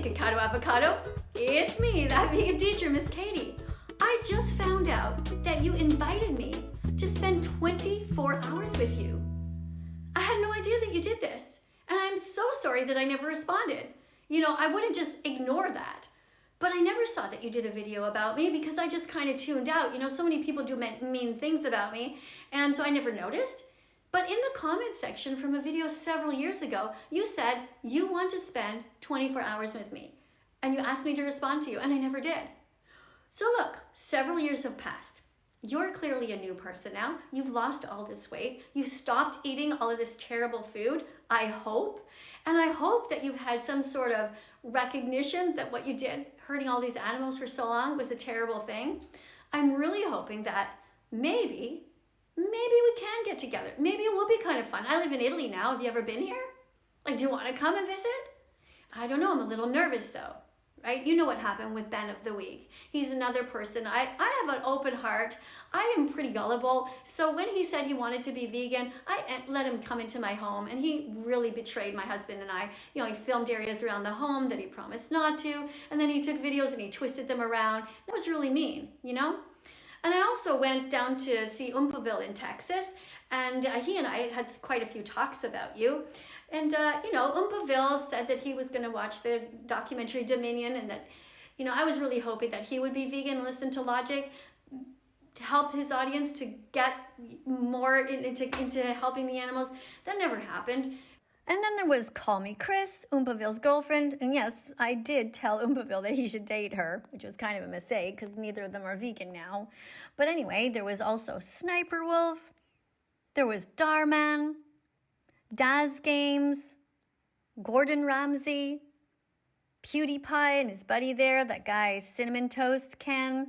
Nikocado Avocado. It's me, that vegan teacher, Miss Katie. I just found out that you invited me to spend 24 hours with you. I had no idea that you did this, and I'm so sorry that I never responded. You know, I wouldn't just ignore that. But I never saw that you did a video about me because I just kind of tuned out. You know, so many people do mean things about me, and so I never noticed. But in the comment section from a video several years ago, you said you want to spend 24 hours with me. And you asked me to respond to you, and I never did. So look, several years have passed. You're clearly a new person now. You've lost all this weight. You've stopped eating all of this terrible food, I hope. And I hope that you've had some sort of recognition that what you did, hurting all these animals for so long, was a terrible thing. I'm really hoping that maybe we can get together. Maybe it will be kind of fun. I live in Italy now. Have you ever been here? Like, do you want to come and visit? I don't know. I'm a little nervous though, right? You know what happened with Ben of the Week. He's another person. I have an open heart. I am pretty gullible. So when he said he wanted to be vegan, I let him come into my home, and he really betrayed my husband and I. You know, he filmed areas around the home that he promised not to, and then he took videos and he twisted them around. That was really mean, you know? And I also went down to see Oompaville in Texas, and he and I had quite a few talks about you. And, you know, Oompaville said that he was going to watch the documentary Dominion, and that, you know, I was really hoping that he would be vegan and listen to logic to help his audience to get more into helping the animals. That never happened. And then there was Call Me Chris, Oompaville's girlfriend. And yes, I did tell Oompaville that he should date her, which was kind of a mistake because neither of them are vegan now. But anyway, there was also Sniper Wolf. There was Darman, Daz Games, Gordon Ramsay, PewDiePie and his buddy there, that guy Cinnamon Toast Ken.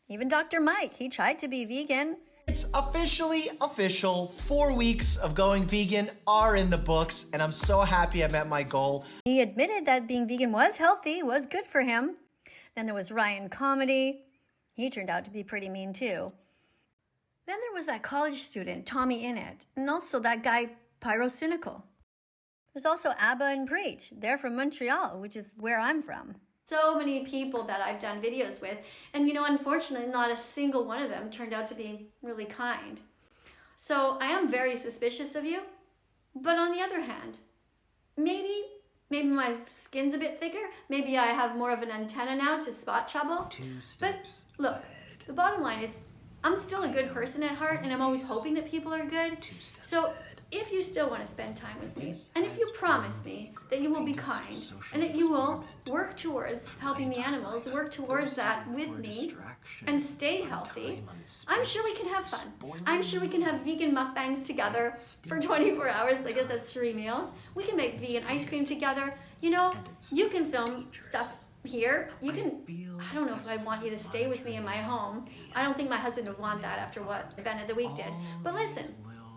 Even Dr. Mike, he tried to be vegan. It's officially official. 4 weeks of going vegan are in the books, and I'm so happy I met my goal. He admitted that being vegan was healthy, was good for him. Then there was Ryan Comedy. He turned out to be pretty mean too. Then there was that college student, Tommy Innit, and also that guy, Pyrocynical. There's also Abba and Preach. They're from Montreal, which is where I'm from. So many people that I've done videos with, and you know, unfortunately, not a single one of them turned out to be really kind. So I am very suspicious of you, but on the other hand, maybe my skin's a bit thicker, maybe I have more of an antenna now to spot trouble. But look, the bottom line is, I'm still a good person at heart, and I'm always hoping that people are good. So if you still want to spend time with me, and if you promise me that you will be kind, and that you will work towards helping the animals, work towards that with me, and stay healthy, I'm sure we can have fun. I'm sure we can have vegan mukbangs together for 24 hours. I guess that's 3 meals. We can make vegan ice cream together. You know, you can film stuff here. You can, I don't know if I want you to stay with me in my home. I don't think my husband would want that after what Ben of the Week did. But listen,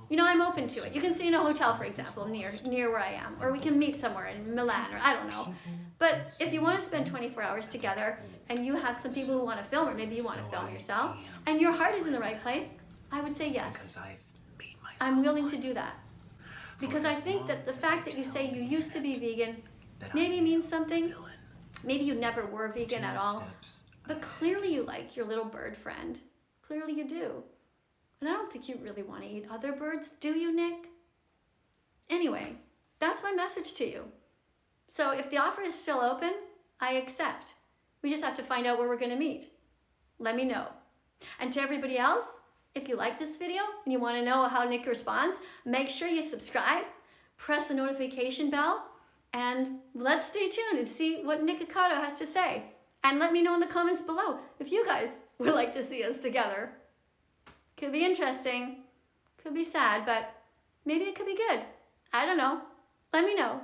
you know, I'm open to it. You can stay in a hotel, for example, near where I am. Or we can meet somewhere in Milan, or I don't know. But if you want to spend 24 hours together, and you have some people who want to film, or maybe you want to film yourself, and your heart is in the right place, I would say yes. I'm willing to do that. Because I think that the fact that you say you used to be vegan maybe means something. Maybe you never were vegan at all. But clearly you like your little bird friend. Clearly you do. And I don't think you really want to eat other birds, do you, Nick? Anyway, that's my message to you. So if the offer is still open, I accept. We just have to find out where we're going to meet. Let me know. And to everybody else, if you like this video and you want to know how Nick responds, make sure you subscribe, press the notification bell, and let's stay tuned and see what Nikocado has to say. And let me know in the comments below if you guys would like to see us together. Could be interesting, could be sad, but maybe it could be good. I don't know. Let me know.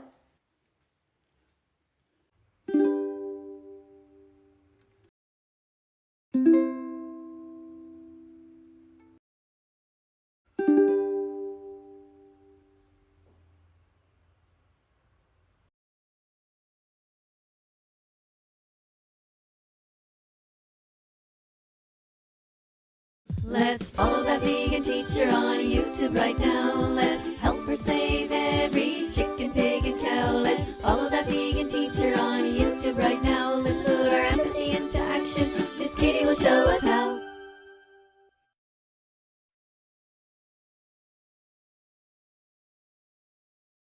Let's follow that vegan teacher on YouTube right now. Let's help her save every chicken, pig, and cow. Let's follow that vegan teacher